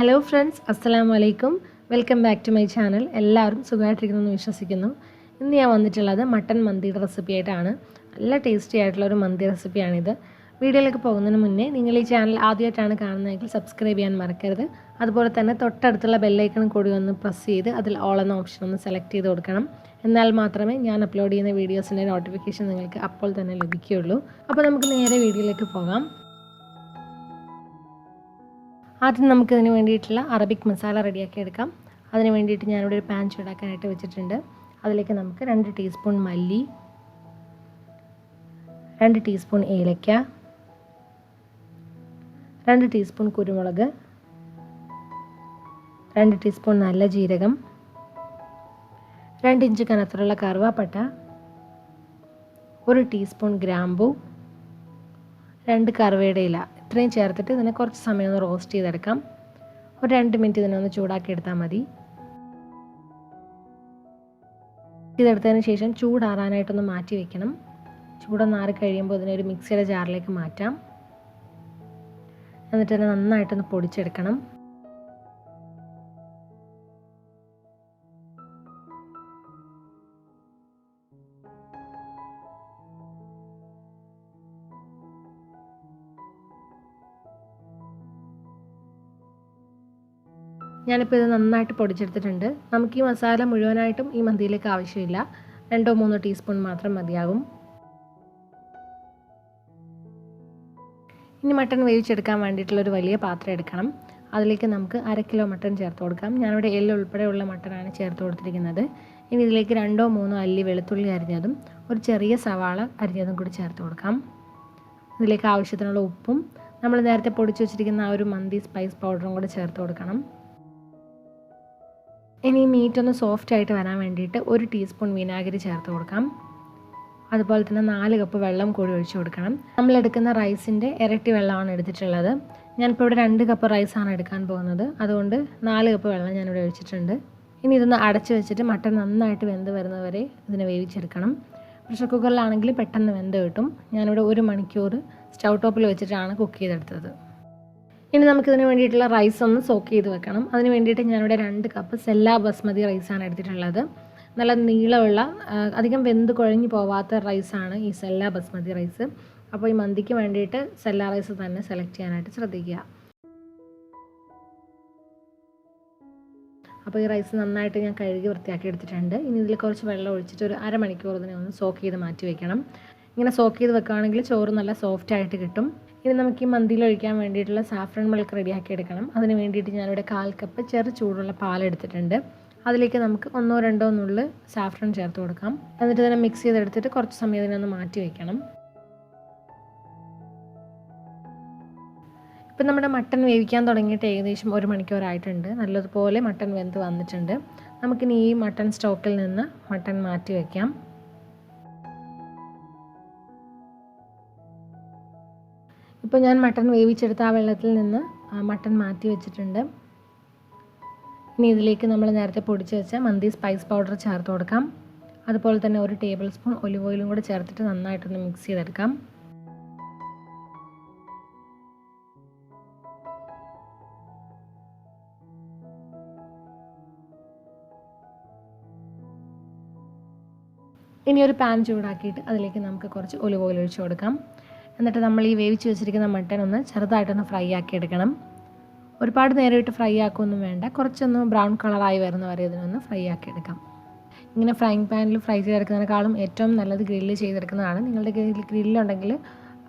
Hello friends, അസ്സലാമു അലൈക്കും. Welcome back to my channel. എല്ലാവരും സുഖമായിട്ടിരിക്കുന്നു വിശ്വസിക്കുന്നു. ഇന്ന് ഞാൻ വന്നിട്ടുള്ളത് മട്ടൻ മന്തിയുടെ റെസിപ്പി ആയിട്ടാണ്. നല്ല ടേസ്റ്റി ആയിട്ടുള്ളൊരു മന്തി റെസിപ്പിയാണിത്. വീഡിയോയിലേക്ക് പോകുന്നതിന് മുന്നേ നിങ്ങൾ ഈ ചാനൽ ആദ്യമായിട്ടാണ് കാണുന്നതെങ്കിൽ സബ്സ്ക്രൈബ് ചെയ്യാൻ മറക്കരുത്. അതുപോലെ തന്നെ തൊട്ടടുത്തുള്ള ബെല്ലൈക്കൺ കൂടി ഒന്ന് പ്രസ് ചെയ്ത് അതിൽ ഓൾ എന്ന ഓപ്ഷൻ ഒന്ന് സെലക്ട് ചെയ്ത് കൊടുക്കണം. എന്നാൽ മാത്രമേ ഞാൻ അപ്ലോഡ് ചെയ്യുന്ന വീഡിയോസിൻ്റെ നോട്ടിഫിക്കേഷൻ നിങ്ങൾക്ക് അപ്പോൾ തന്നെ ലഭിക്കുകയുള്ളൂ. അപ്പോൾ നമുക്ക് നേരെ വീഡിയോയിലേക്ക് പോകാം. ആദ്യം നമുക്കിതിന് വേണ്ടിയിട്ടുള്ള അറബിക് മസാല റെഡിയാക്കി എടുക്കാം. അതിന് വേണ്ടിയിട്ട് ഞാനിവിടെ ഒരു പാൻ ചൂടാക്കാനായിട്ട് വെച്ചിട്ടുണ്ട്. അതിലേക്ക് നമുക്ക് 2 ടീസ്പൂൺ മല്ലി, 2 ടീസ്പൂൺ ഏലക്ക, 2 ടീസ്പൂൺ കുരുമുളക്, 2 ടീസ്പൂൺ നല്ല ജീരകം, 2 ഇഞ്ച് കനത്തിലുള്ള കറുവാപ്പട്ട, 1 ടീസ്പൂൺ ഗ്രാമ്പൂ, 2 കറുവയുടെ ഇല, ഇത്രയും ചേർത്തിട്ട് ഇതിനെ കുറച്ച് സമയം ഒന്ന് റോസ്റ്റ് ചെയ്തെടുക്കാം. ഒരു 2 മിനിറ്റ് ഇതിനൊന്ന് ചൂടാക്കി എടുത്താൽ മതി. ഇതെടുത്തതിന് ശേഷം ചൂടാറാനായിട്ടൊന്ന് മാറ്റി വയ്ക്കണം. ചൂടൊന്ന് ആറി കഴിയുമ്പോൾ ഇതിനൊരു മിക്സിയുടെ ജാറിലേക്ക് മാറ്റാം. എന്നിട്ട് ഇതിനെ നന്നായിട്ടൊന്ന് പൊടിച്ചെടുക്കണം. ഞാനിപ്പോൾ ഇത് നന്നായിട്ട് പൊടിച്ചെടുത്തിട്ടുണ്ട്. നമുക്ക് ഈ മസാല മുഴുവനായിട്ടും ഈ മന്തിയിലേക്ക് ആവശ്യമില്ല. 2-3 ടീസ്പൂൺ മാത്രം മതിയാകും. ഇനി മട്ടൺ വേവിച്ചെടുക്കാൻ വേണ്ടിയിട്ടുള്ളൊരു വലിയ പാത്രം എടുക്കണം. അതിലേക്ക് നമുക്ക് 1/2 കിലോ മട്ടൺ ചേർത്ത് കൊടുക്കാം. ഞാനിവിടെ എല്ല് ഉൾപ്പെടെയുള്ള മട്ടനാണ് ചേർത്ത് കൊടുത്തിരിക്കുന്നത്. ഇനി ഇതിലേക്ക് 2-3 അല്ലി വെളുത്തുള്ളി അരിഞ്ഞതും ഒരു ചെറിയ സവാള അരിഞ്ഞതും കൂടി ചേർത്ത് കൊടുക്കാം. ഇതിലേക്ക് ആവശ്യത്തിനുള്ള ഉപ്പും നമ്മൾ നേരത്തെ പൊടിച്ച് വെച്ചിരിക്കുന്ന ആ ഒരു മന്തി സ്പൈസ് പൗഡറും കൂടി ചേർത്ത് കൊടുക്കണം. ഇനി മീറ്റ് ഒന്ന് സോഫ്റ്റ് ആയിട്ട് വരാൻ വേണ്ടിയിട്ട് 1 ടീസ്പൂൺ വിനാഗിരി ചേർത്ത് കൊടുക്കാം. അതുപോലെ തന്നെ 4 കപ്പ് വെള്ളം കൂടി ഒഴിച്ചു കൊടുക്കണം. നമ്മൾ എടുക്കുന്ന റൈസിൻ്റെ ഇരട്ടി വെള്ളമാണ് എടുത്തിട്ടുള്ളത്. ഞാനിപ്പോൾ ഇവിടെ 2 കപ്പ് റൈസാണ് എടുക്കാൻ പോകുന്നത്. അതുകൊണ്ട് 4 കപ്പ് വെള്ളം ഞാനിവിടെ ഒഴിച്ചിട്ടുണ്ട്. ഇനി ഇതൊന്ന് അടച്ച് വെച്ചിട്ട് മട്ടൺ നന്നായിട്ട് വെന്ത് വരുന്നവരെ ഇതിനെ വേവിച്ചെടുക്കണം. പ്രഷർ കുക്കറിലാണെങ്കിൽ പെട്ടെന്ന് വെന്ത് കിട്ടും. ഞാനിവിടെ 1 മണിക്കൂർ സ്റ്റൗ ടോപ്പിൽ വെച്ചിട്ടാണ് കുക്ക് ചെയ്തെടുത്തത്. ഇനി നമുക്കിതിന് വേണ്ടിയിട്ടുള്ള റൈസ് ഒന്ന് സോക്ക് ചെയ്ത് വെക്കണം. അതിന് വേണ്ടിയിട്ട് ഞാനിവിടെ 2 കപ്പ് സെല്ല ബസ്മതി റൈസാണ് എടുത്തിട്ടുള്ളത്. നല്ല നീളമുള്ള അധികം വെന്ത് കുഴഞ്ഞു പോവാത്ത റൈസാണ് ഈ സെല്ല ബസ്മതി റൈസ്. അപ്പോൾ ഈ മന്തിക്ക് വേണ്ടിയിട്ട് സെല്ല റൈസ് തന്നെ സെലക്ട് ചെയ്യാനായിട്ട് ശ്രദ്ധിക്കുക. അപ്പോൾ ഈ റൈസ് നന്നായിട്ട് ഞാൻ കഴുകി വൃത്തിയാക്കി എടുത്തിട്ടുണ്ട്. ഇനി ഇതിൽ കുറച്ച് വെള്ളം ഒഴിച്ചിട്ട് ഒരു അരമണിക്കൂർ ഇതിനെ ഒന്ന് സോക്ക് ചെയ്ത് മാറ്റി വയ്ക്കണം. ഇങ്ങനെ സോക്ക് ചെയ്ത് വെക്കുകയാണെങ്കിൽ ചോറ് നല്ല സോഫ്റ്റ് ആയിട്ട് കിട്ടും. ഇനി നമുക്ക് ഈ മന്തിയിൽ ഒഴിക്കാൻ വേണ്ടിയിട്ടുള്ള സാഫ്രൺ മിൽക്ക് റെഡിയാക്കി എടുക്കണം. അതിന് വേണ്ടിയിട്ട് ഞാനിവിടെ 1/4 കപ്പ് ചെറു ചൂടുള്ള പാലെടുത്തിട്ടുണ്ട്. അതിലേക്ക് നമുക്ക് 1-2 നുള്ള് സാഫ്രൺ ചേർത്ത് കൊടുക്കാം. എന്നിട്ട് ഇതിനെ മിക്സ് ചെയ്തെടുത്തിട്ട് കുറച്ച് സമയം ഇതിനൊന്ന് മാറ്റി വയ്ക്കണം. ഇപ്പം നമ്മുടെ മട്ടൺ വേവിക്കാൻ തുടങ്ങിയിട്ട് ഏകദേശം 1 മണിക്കൂറായിട്ടുണ്ട്. നല്ലതുപോലെ മട്ടൺ വെന്ത് വന്നിട്ടുണ്ട്. നമുക്കിനി ഈ മട്ടൺ സ്റ്റോക്കിൽ നിന്ന് മട്ടൺ മാറ്റി വയ്ക്കാം. ഇപ്പോൾ ഞാൻ മട്ടൺ വേവിച്ചെടുത്ത ആ വെള്ളത്തിൽ നിന്ന് മട്ടൺ മാറ്റി വെച്ചിട്ടുണ്ട്. ഇനി ഇതിലേക്ക് നമ്മൾ നേരത്തെ പൊടിച്ച് വെച്ച മന്തി സ്പൈസ് പൗഡർ ചേർത്ത് കൊടുക്കാം. അതുപോലെ തന്നെ 1 ടേബിൾ സ്പൂൺ ഒലിവ് ഓയിലും കൂടെ ചേർത്തിട്ട് നന്നായിട്ടൊന്ന് മിക്സ് ചെയ്തെടുക്കാം. ഇനി ഒരു പാൻ ചൂടാക്കിയിട്ട് അതിലേക്ക് നമുക്ക് കുറച്ച് ഒലിവ് ഓയിൽ ഒഴിച്ച് കൊടുക്കാം. എന്നിട്ട് നമ്മൾ ഈ വേവിച്ച് വെച്ചിരിക്കുന്ന മട്ടൺ ഒന്ന് ചെറുതായിട്ടൊന്ന് ഫ്രൈ ആക്കി എടുക്കണം. ഒരുപാട് നേരമായിട്ട് ഫ്രൈ ആക്കുകയൊന്നും വേണ്ട. കുറച്ചൊന്ന് ബ്രൗൺ കളറായി വരുന്ന വരെ ഇതിനൊന്ന് ഫ്രൈ ആക്കി എടുക്കാം. ഇങ്ങനെ ഫ്രൈങ് പാനിൽ ഫ്രൈ ചെയ്തെടുക്കുന്നതിനേക്കാളും ഏറ്റവും നല്ലത് ഗ്രില്ല് ചെയ്തെടുക്കുന്നതാണ്. നിങ്ങളുടെ കയ്യിൽ ഗ്രില്ലുണ്ടെങ്കിൽ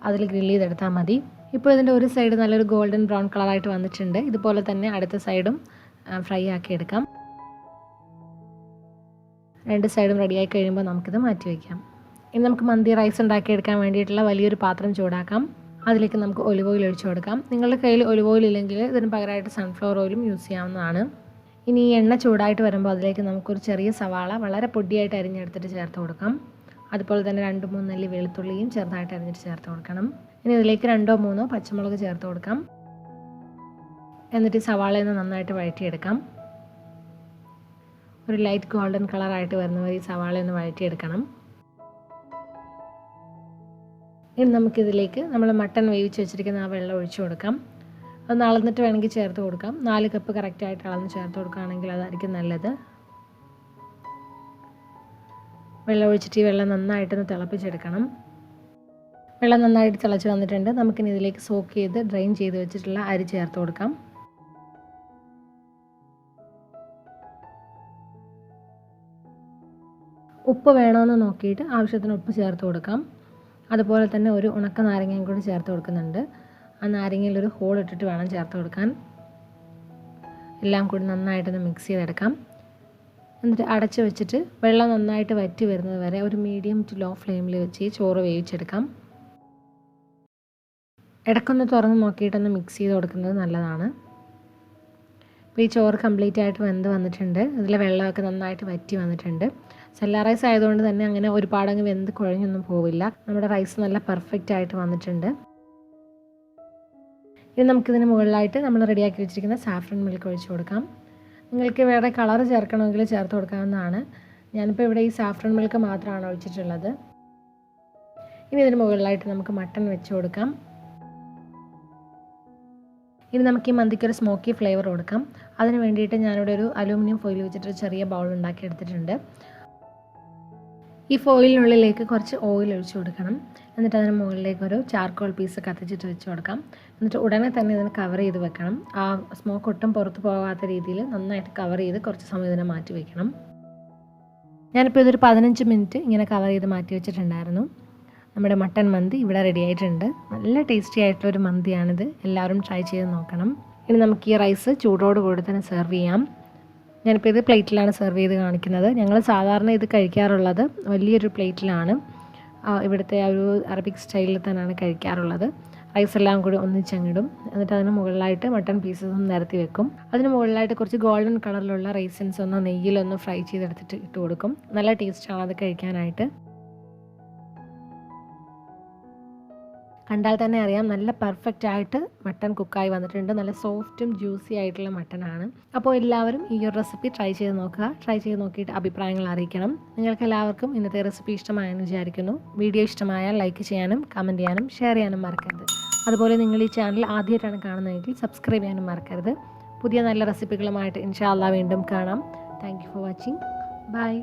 അതിൽ ഗ്രില്ല് ചെയ്തെടുത്താൽ മതി. ഇപ്പോൾ ഇതിൻ്റെ ഒരു സൈഡ് നല്ലൊരു ഗോൾഡൻ ബ്രൗൺ കളറായിട്ട് വന്നിട്ടുണ്ട്. ഇതുപോലെ തന്നെ അടുത്ത സൈഡും ഫ്രൈ ആക്കി എടുക്കാം. 2 സൈഡും റെഡിയായി കഴിയുമ്പോൾ നമുക്കിത് മാറ്റി വയ്ക്കാം. ഇനി നമുക്ക് മന്തി റൈസ് ഉണ്ടാക്കിയെടുക്കാൻ വേണ്ടിയിട്ടുള്ള വലിയൊരു പാത്രം ചൂടാക്കാം. അതിലേക്ക് നമുക്ക് ഒലിവ് ഓയിൽ ഒഴിച്ചു കൊടുക്കാം. നിങ്ങളുടെ കയ്യിൽ ഒലിവ് ഓയിൽ ഇല്ലെങ്കിൽ ഇതിന് പകരമായിട്ട് സൺഫ്ലവർ ഓയിലും യൂസ് ചെയ്യാവുന്നതാണ്. ഇനി ഈ എണ്ണ ചൂടായിട്ട് വരുമ്പോൾ അതിലേക്ക് നമുക്കൊരു ചെറിയ സവാള വളരെ പൊടിയായിട്ട് അരിഞ്ഞെടുത്തിട്ട് ചേർത്ത് കൊടുക്കാം. അതുപോലെ തന്നെ 2-3 അല്ലി വെളുത്തുള്ളിയും ചെറുതായിട്ട് അരിഞ്ഞിട്ട് ചേർത്ത് കൊടുക്കണം. ഇനി ഇതിലേക്ക് 2-3 പച്ചമുളക് ചേർത്ത് കൊടുക്കാം. എന്നിട്ട് സവാളയിൽ നിന്ന് നന്നായിട്ട് വഴറ്റിയെടുക്കാം. ഒരു ലൈറ്റ് ഗോൾഡൻ കളറായിട്ട് വരുന്നവരെ ഈ സവാളയൊന്ന് വഴറ്റിയെടുക്കണം. ഇനി നമുക്കിതിലേക്ക് നമ്മൾ മട്ടൺ വേവിച്ച് വെച്ചിരിക്കുന്ന ആ വെള്ളം ഒഴിച്ചു കൊടുക്കാം. അത് അളന്നിട്ട് വേണമെങ്കിൽ ചേർത്ത് കൊടുക്കാം. 4 കപ്പ് കറക്റ്റായിട്ട് അളന്ന് ചേർത്ത് കൊടുക്കുകയാണെങ്കിൽ അതായിരിക്കും നല്ലത്. വെള്ളം ഒഴിച്ചിട്ട് ഈ വെള്ളം നന്നായിട്ടൊന്ന് തിളപ്പിച്ചെടുക്കണം. വെള്ളം നന്നായിട്ട് തിളച്ച് വന്നിട്ടുണ്ട്. നമുക്കിനി ഇതിലേക്ക് സോക്ക് ചെയ്ത് ഡ്രെയിൻ ചെയ്ത് വെച്ചിട്ടുള്ള അരി ചേർത്ത് കൊടുക്കാം. ഉപ്പ് വേണമെന്ന് നോക്കിയിട്ട് ആവശ്യത്തിന് ഉപ്പ് ചേർത്ത് കൊടുക്കാം. അതുപോലെ തന്നെ ഒരു ഉണക്ക നാരങ്ങയും കൂടി ചേർത്ത് കൊടുക്കുന്നുണ്ട്. ആ നാരങ്ങയിൽ ഒരു ഹോൾ ഇട്ടിട്ട് വേണം ചേർത്ത് കൊടുക്കാൻ. എല്ലാം കൂടി നന്നായിട്ടൊന്ന് മിക്സ് ചെയ്തെടുക്കാം. എന്നിട്ട് അടച്ച് വെച്ചിട്ട് വെള്ളം നന്നായിട്ട് വറ്റി വരുന്നത് വരെ ഒരു മീഡിയം ടു ലോ ഫ്ലെയിമിൽ വെച്ച് ഈ ചോറ് വേവിച്ചെടുക്കാം. ഇടയ്ക്കൊന്ന് തുറന്ന് നോക്കിയിട്ടൊന്ന് മിക്സ് ചെയ്ത് കൊടുക്കുന്നത് നല്ലതാണ്. അപ്പോൾ ഈ ചോറ് കംപ്ലീറ്റ് ആയിട്ട് വെന്ത് വന്നിട്ടുണ്ട്. ഇതിലെ വെള്ളമൊക്കെ നന്നായിട്ട് വറ്റി വന്നിട്ടുണ്ട്. സെല്ലാ റൈസ് ആയതുകൊണ്ട് തന്നെ അങ്ങനെ ഒരുപാടങ്ങ് വെന്ത് കുഴഞ്ഞൊന്നും പോവില്ല. നമ്മുടെ റൈസ് നല്ല പെർഫെക്റ്റ് ആയിട്ട് വന്നിട്ടുണ്ട്. ഇനി നമുക്കിതിന് മുകളിലായിട്ട് നമ്മൾ റെഡിയാക്കി വെച്ചിരിക്കുന്ന സാഫ്രൻ മിൽക്ക് ഒഴിച്ച് കൊടുക്കാം. നിങ്ങൾക്ക് വേറെ കളർ ചേർക്കണമെങ്കിൽ ചേർത്ത് കൊടുക്കാവുന്നതാണ്. ഞാനിപ്പോൾ ഇവിടെ ഈ സാഫ്രൻ മിൽക്ക് മാത്രമാണ് ഒഴിച്ചിട്ടുള്ളത്. ഇനി ഇതിന് മുകളിലായിട്ട് നമുക്ക് മട്ടൺ വെച്ച് കൊടുക്കാം. ഇനി നമുക്ക് ഈ മന്തിക്കൊരു സ്മോക്കി ഫ്ലേവർ കൊടുക്കാം. അതിന് വേണ്ടിയിട്ട് ഞാനിവിടെ ഒരു അലൂമിനിയം ഫോയിൽ വെച്ചിട്ട് ചെറിയ ബൗൾ ഉണ്ടാക്കി എടുത്തിട്ടുണ്ട്. ഈ ഫോയിലിനുള്ളിലേക്ക് കുറച്ച് ഓയിൽ ഒഴിച്ച് കൊടുക്കണം. എന്നിട്ട് അതിന് മുകളിലേക്ക് ഒരു ചാർക്കോൾ പീസ് കത്തിച്ചിട്ട് വെച്ച് കൊടുക്കാം. എന്നിട്ട് ഉടനെ തന്നെ ഇതിന് കവർ ചെയ്ത് വെക്കണം. ആ സ്മോക്ക് ഒട്ടും പുറത്ത് പോകാത്ത രീതിയിൽ നന്നായിട്ട് കവർ ചെയ്ത് കുറച്ച് സമയം ഇതിനെ മാറ്റി വയ്ക്കണം. ഞാനിപ്പോൾ ഇതൊരു 15 മിനിറ്റ് ഇങ്ങനെ കവർ ചെയ്ത് മാറ്റി വെച്ചിട്ടുണ്ടായിരുന്നു. നമ്മുടെ മട്ടൻ മന്തി ഇവിടെ റെഡി ആയിട്ടുണ്ട്. നല്ല ടേസ്റ്റി ആയിട്ടുള്ളൊരു മന്തിയാണിത്. എല്ലാവരും ട്രൈ ചെയ്ത് നോക്കണം. ഇനി നമുക്ക് ഈ റൈസ് ചൂടോട് കൂടി തന്നെ സെർവ് ചെയ്യാം. ഞാനിപ്പോൾ ഇത് പ്ലേറ്റിലാണ് സെർവ് ചെയ്ത് കാണിക്കുന്നത്. ഞങ്ങൾ സാധാരണ ഇത് കഴിക്കാറുള്ളത് വലിയൊരു പ്ലേറ്റിലാണ്. ഇവിടുത്തെ ആ ഒരു അറബിക് സ്റ്റൈലിൽ തന്നെയാണ് കഴിക്കാറുള്ളത്. റൈസ് എല്ലാം കൂടി ഒന്നിച്ചങ്ങിടും. എന്നിട്ട് അതിന് മുകളിലായിട്ട് മട്ടൺ പീസസും നിരത്തി വെക്കും. അതിന് മുകളിലായിട്ട് കുറച്ച് ഗോൾഡൻ കളറിലുള്ള റൈസിൻസ് ഒന്ന് നെയ്യിലൊന്ന് ഫ്രൈ ചെയ്തെടുത്തിട്ട് ഇട്ട് കൊടുക്കും. നല്ല ടേസ്റ്റാണ് അത് കഴിക്കാനായിട്ട്. കണ്ടാൽ തന്നെ അറിയാം നല്ല പെർഫെക്റ്റ് ആയിട്ട് മട്ടൺ കുക്കായി വന്നിട്ടുണ്ട്. നല്ല സോഫ്റ്റും ജ്യൂസി ആയിട്ടുള്ള മട്ടനാണ്. അപ്പോൾ എല്ലാവരും ഈ ഒരു റെസിപ്പി ട്രൈ ചെയ്ത് നോക്കുക. ട്രൈ ചെയ്ത് നോക്കിയിട്ട് അഭിപ്രായങ്ങൾ അറിയിക്കണം. നിങ്ങൾക്ക് എല്ലാവർക്കും ഇന്നത്തെ റെസിപ്പി ഇഷ്ടമായെന്ന് വിചാരിക്കുന്നു. വീഡിയോ ഇഷ്ടമായാൽ ലൈക്ക് ചെയ്യാനും കമൻറ്റ് ചെയ്യാനും ഷെയർ ചെയ്യാനും മറക്കരുത്. അതുപോലെ നിങ്ങൾ ഈ ചാനൽ ആദ്യമായിട്ടാണ് കാണുന്നതെങ്കിൽ സബ്സ്ക്രൈബ് ചെയ്യാനും മറക്കരുത്. പുതിയ നല്ല റെസിപ്പികളുമായിട്ട് ഇൻഷാ അല്ലാഹ് വീണ്ടും കാണാം. Thank you for watching. By.